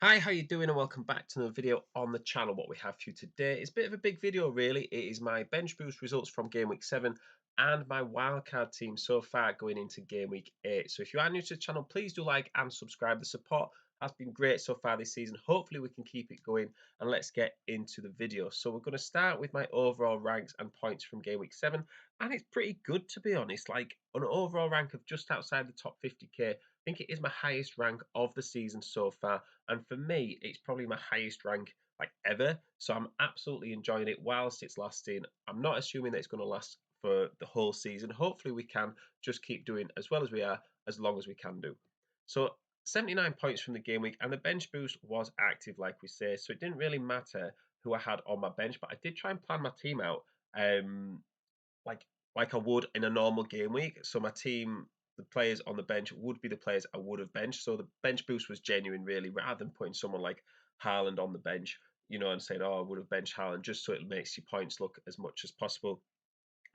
Hi, how you doing? And welcome back to another video on the channel. What we have for you today is a bit of a big video, really. It is my bench boost results from game week 7 and my wildcard team so far going into game week 8. So if you are new to the channel, please do like and subscribe. The support has been great so far this season. Hopefully we can keep it going, and let's get into the video. So we're going to start with my overall ranks and points from game week 7, and it's pretty good, to be honest. Like an overall rank of just outside the top 50k. I think it is my highest rank of the season so far, and for me, it's probably my highest rank like ever. So I'm absolutely enjoying it whilst it's lasting. I'm not assuming that it's going to last for the whole season. Hopefully, we can just keep doing as well as we are, as long as we can do. So 79 points from the game week, and the bench boost was active, like we say. So it didn't really matter who I had on my bench, but I did try and plan my team out. Like like I would in a normal game week. So my team, the players on the bench would be the players I would have benched. So the bench boost was genuine, really, rather than putting someone like Haaland on the bench, and saying, "Oh, I would have benched Haaland," just so it makes your points look as much as possible.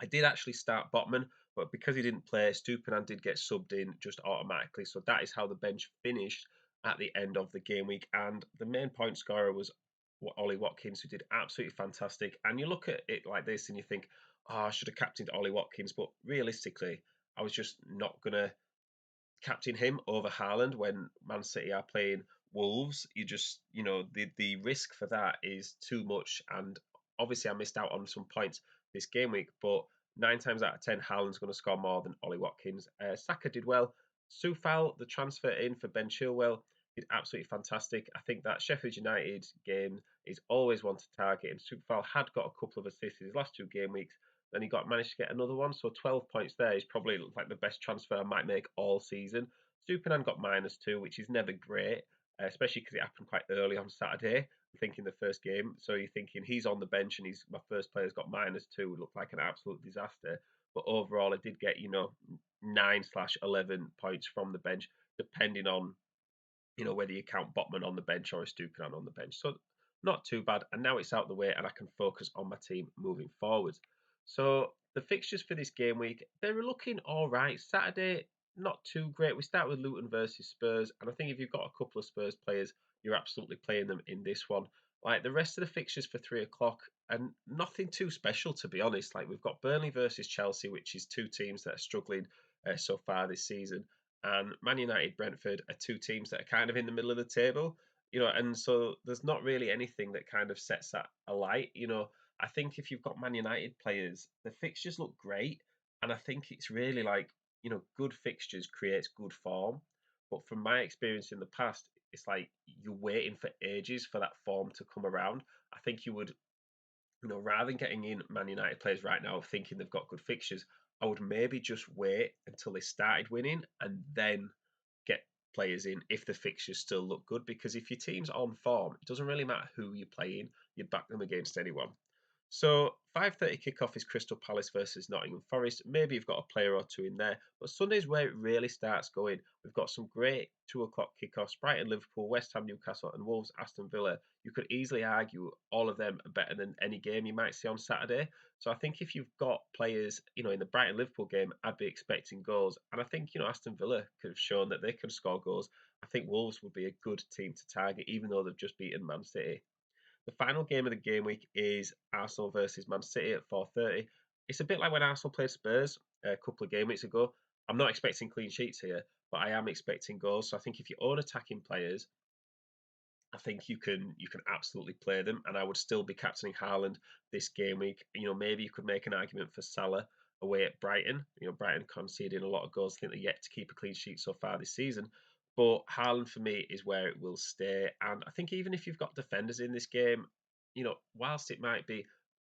I did actually start Botman, but because he didn't play, Stupinan did get subbed in just automatically. So that is how the bench finished at the end of the game week. And the main point scorer was Ollie Watkins, who did absolutely fantastic. And you look at it like this and you think, oh, I should have captained Ollie Watkins. But realistically, I was just not going to captain him over Haaland when Man City are playing Wolves. The risk for that is too much. And obviously, I missed out on some points this game week, but 9 times out of 10, Haaland's going to score more than Ollie Watkins. Saka did well. Soufal, the transfer in for Ben Chilwell, did absolutely fantastic. I think that Sheffield United game is always one to target, and Soufal had got a couple of assists in his last 2 game weeks. Then he got managed to get another one. So 12 points there is probably like the best transfer I might make all season. Stupinan got -2, which is never great, especially because it happened quite early on Saturday. I'm thinking the first game. So you're thinking he's on the bench and he's my first player's got -2. It looked like an absolute disaster. But overall, I did get, 9/11 points from the bench, depending on, whether you count Botman on the bench or a Stupinan on the bench. So not too bad. And now it's out of the way and I can focus on my team moving forward. So the fixtures for this game week, they're looking all right. Saturday, not too great. We start with Luton versus Spurs. And I think if you've got a couple of Spurs players, you're absolutely playing them in this one. Like the rest of the fixtures for 3 o'clock, and nothing too special, to be honest. Like we've got Burnley versus Chelsea, which is two teams that are struggling so far this season, and Man United, Brentford are two teams that are kind of in the middle of the table, and so there's not really anything that kind of sets that alight. I think if you've got Man United players, the fixtures look great, and I think it's really like, good fixtures creates good form. But from my experience in the past, it's like you're waiting for ages for that form to come around. I think you would, rather than getting in Man United players right now thinking they've got good fixtures, I would maybe just wait until they started winning and then get players in if the fixtures still look good. Because if your team's on form, it doesn't really matter who you're playing, you back them against anyone. So 5:30 kickoff is Crystal Palace versus Nottingham Forest. Maybe you've got a player or two in there, but Sunday's where it really starts going. We've got some great 2 o'clock kickoffs: Brighton, Liverpool, West Ham, Newcastle, and Wolves, Aston Villa. You could easily argue all of them are better than any game you might see on Saturday. So I think if you've got players, in the Brighton Liverpool game, I'd be expecting goals, and I think Aston Villa could have shown that they can score goals. I think Wolves would be a good team to target, even though they've just beaten Man City. The final game of the game week is Arsenal versus Man City at 4:30. It's a bit like when Arsenal played Spurs a couple of game weeks ago. I'm not expecting clean sheets here, but I am expecting goals. So I think if you own attacking players, I think you can absolutely play them, and I would still be captaining Haaland this game week. Maybe you could make an argument for Salah away at Brighton. Brighton conceding a lot of goals. I think they're yet to keep a clean sheet so far this season. But Haaland for me is where it will stay. And I think even if you've got defenders in this game, whilst it might be,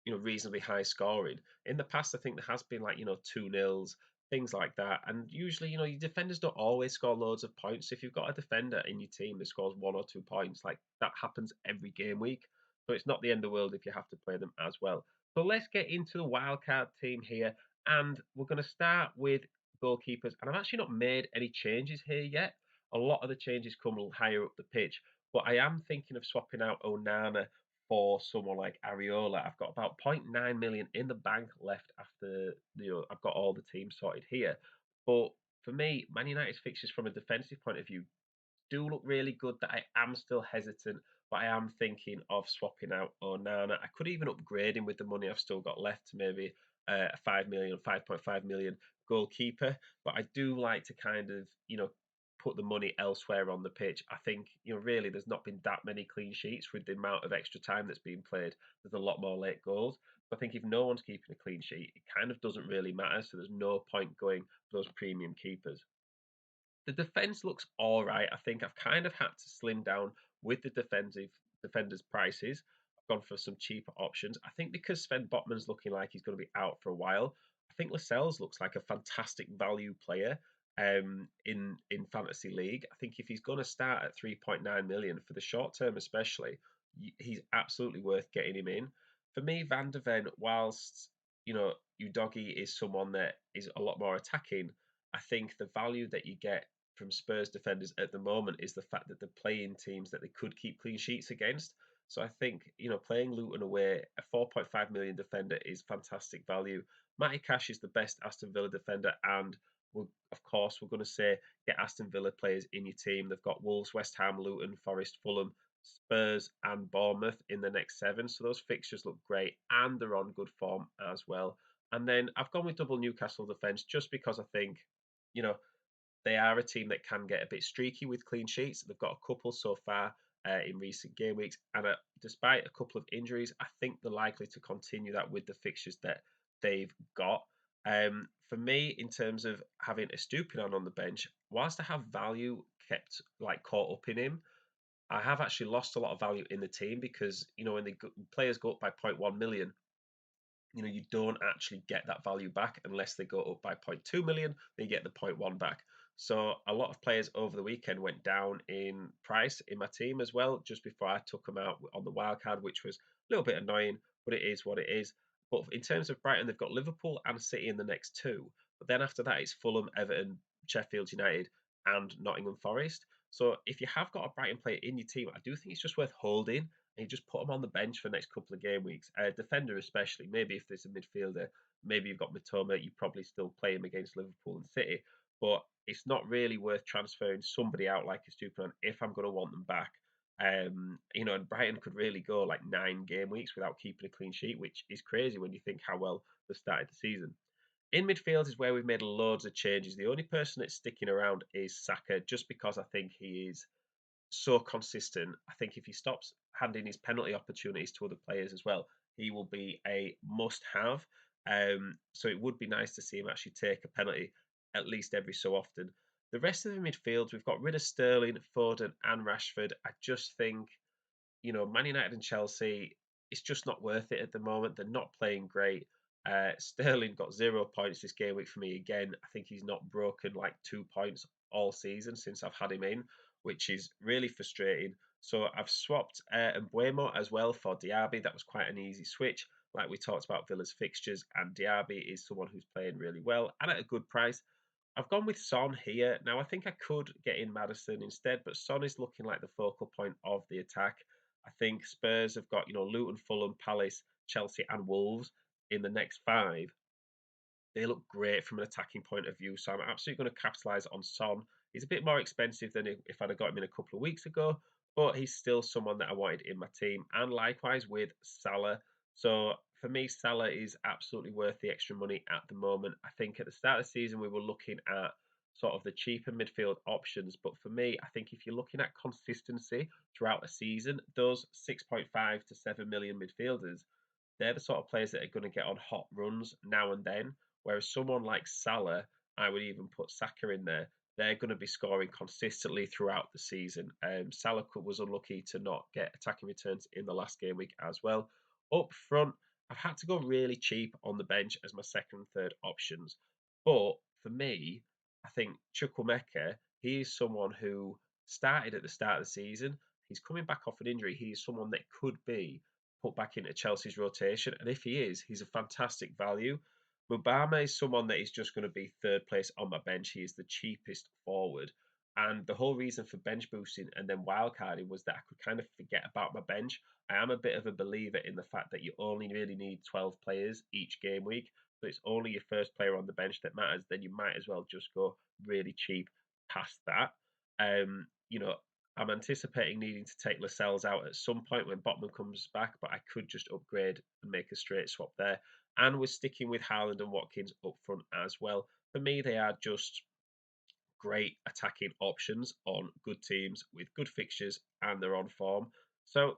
reasonably high scoring, in the past I think there has been like, 2-0s, things like that. And usually, your defenders don't always score loads of points. If you've got a defender in your team that scores 1 or 2 points, like that happens every game week. So it's not the end of the world if you have to play them as well. So let's get into the wildcard team here. And we're going to start with goalkeepers. And I've actually not made any changes here yet. A lot of the changes come higher up the pitch. But I am thinking of swapping out Onana for someone like Areola. I've got about 0.9 million in the bank left after I've got all the teams sorted here. But for me, Man United's fixtures from a defensive point of view do look really good that I am still hesitant, but I am thinking of swapping out Onana. I could even upgrade him with the money I've still got left to maybe a 5 million, 5.5 million goalkeeper. But I do like to kind of, put the money elsewhere on the pitch. I think, really there's not been that many clean sheets with the amount of extra time that's been played. There's a lot more late goals. I think if no one's keeping a clean sheet, it kind of doesn't really matter. So there's no point going for those premium keepers. The defense looks all right. I think I've kind of had to slim down with the defenders' prices. I've gone for some cheaper options. I think because Sven Botman's looking like he's going to be out for a while, I think Lascelles looks like a fantastic value player in fantasy league. I think if he's going to start at 3.9 million for the short term, especially, he's absolutely worth getting him in. For me, Van de Ven, whilst Udogi is someone that is a lot more attacking, I think the value that you get from Spurs defenders at the moment is the fact that they're playing teams that they could keep clean sheets against. So I think, playing Luton away, a 4.5 million defender is fantastic value. Matty Cash is the best Aston Villa defender, and of course, we're going to say get Aston Villa players in your team. They've got Wolves, West Ham, Luton, Forest, Fulham, Spurs, and Bournemouth in the next 7. So those fixtures look great, and they're on good form as well. And then I've gone with double Newcastle defence just because I think, you know, they are a team that can get a bit streaky with clean sheets. They've got a couple so far in recent game weeks, and despite a couple of injuries, I think they're likely to continue that with the fixtures that they've got. For me, in terms of having a Stupinan on the bench, whilst I have value kept like caught up in him, I have actually lost a lot of value in the team because when players go up by 0.1 million, you don't actually get that value back unless they go up by 0.2 million, they get the zero point 0.1 back. So a lot of players over the weekend went down in price in my team as well, just before I took them out on the wildcard, which was a little bit annoying, but it is what it is. But in terms of Brighton, they've got Liverpool and City in the next 2. But then after that, it's Fulham, Everton, Sheffield United, and Nottingham Forest. So if you have got a Brighton player in your team, I do think it's just worth holding and you just put them on the bench for the next couple of game weeks. Defender especially, maybe if there's a midfielder, maybe you've got Matoma, you probably still play him against Liverpool and City, but it's not really worth transferring somebody out like a Stupinan if I'm going to want them back. And Brighton could really go like 9 game weeks without keeping a clean sheet, which is crazy when you think how well they started the season. In midfield is where we've made loads of changes. The only person that's sticking around is Saka, just because I think he is so consistent. I think if he stops handing his penalty opportunities to other players as well, he will be a must-have. So it would be nice to see him actually take a penalty at least every so often. The rest of the midfield, we've got rid of Sterling, Foden, and Rashford. I just think Man United and Chelsea, it's just not worth it at the moment. They're not playing great. Sterling got 0 points this game week for me again. I think he's not broken like 2 points all season since I've had him in, which is really frustrating. So I've swapped Mbuemo as well for Diaby. That was quite an easy switch. Like we talked about Villa's fixtures, and Diaby is someone who's playing really well and at a good price. I've gone with Son here. Now, I think I could get in Madison instead, but Son is looking like the focal point of the attack. I think Spurs have got, Luton, Fulham, Palace, Chelsea, and Wolves in the next 5. They look great from an attacking point of view, so I'm absolutely going to capitalise on Son. He's a bit more expensive than if I'd have got him in a couple of weeks ago, but he's still someone that I wanted in my team. And likewise with Salah. So for me, Salah is absolutely worth the extra money at the moment. I think at the start of the season, we were looking at sort of the cheaper midfield options. But for me, I think if you're looking at consistency throughout the season, those 6.5 to 7 million midfielders, they're the sort of players that are going to get on hot runs now and then. Whereas someone like Salah, I would even put Saka in there. They're going to be scoring consistently throughout the season. Salah was unlucky to not get attacking returns in the last game week as well. Up front, I've had to go really cheap on the bench as my second and third options. But for me, I think Chukwuemeka, he is someone who started at the start of the season. He's coming back off an injury. He is someone that could be put back into Chelsea's rotation. And if he is, he's a fantastic value. Mubama is someone that is just going to be third place on my bench. He is the cheapest forward. And the whole reason for bench boosting and then wildcarding was that I could kind of forget about my bench. I am a bit of a believer in the fact that you only really need 12 players each game week. So it's only your first player on the bench that matters. Then you might as well just go really cheap past that. I'm anticipating needing to take Lascelles out at some point when Botman comes back, but I could just upgrade and make a straight swap there. And we're sticking with Haaland and Watkins up front as well. For me, they are just great attacking options on good teams with good fixtures and they're on form. So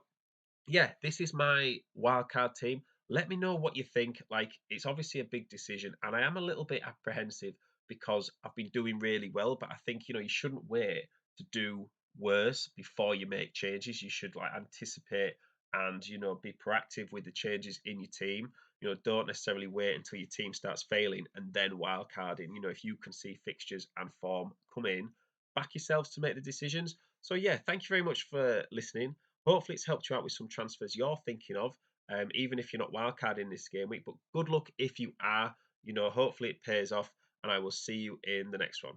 yeah, this is my wildcard team. Let me know what you think. Like, it's obviously a big decision, and I am a little bit apprehensive because I've been doing really well. But I think you shouldn't wait to do worse before you make changes. You should like anticipate and be proactive with the changes in your team. Don't necessarily wait until your team starts failing and then wildcarding. If you can see fixtures and form come in, back yourselves to make the decisions. So yeah, thank you very much for listening. Hopefully, it's helped you out with some transfers you're thinking of, even if you're not wildcarding this game week. But good luck if you are. Hopefully it pays off, and I will see you in the next one.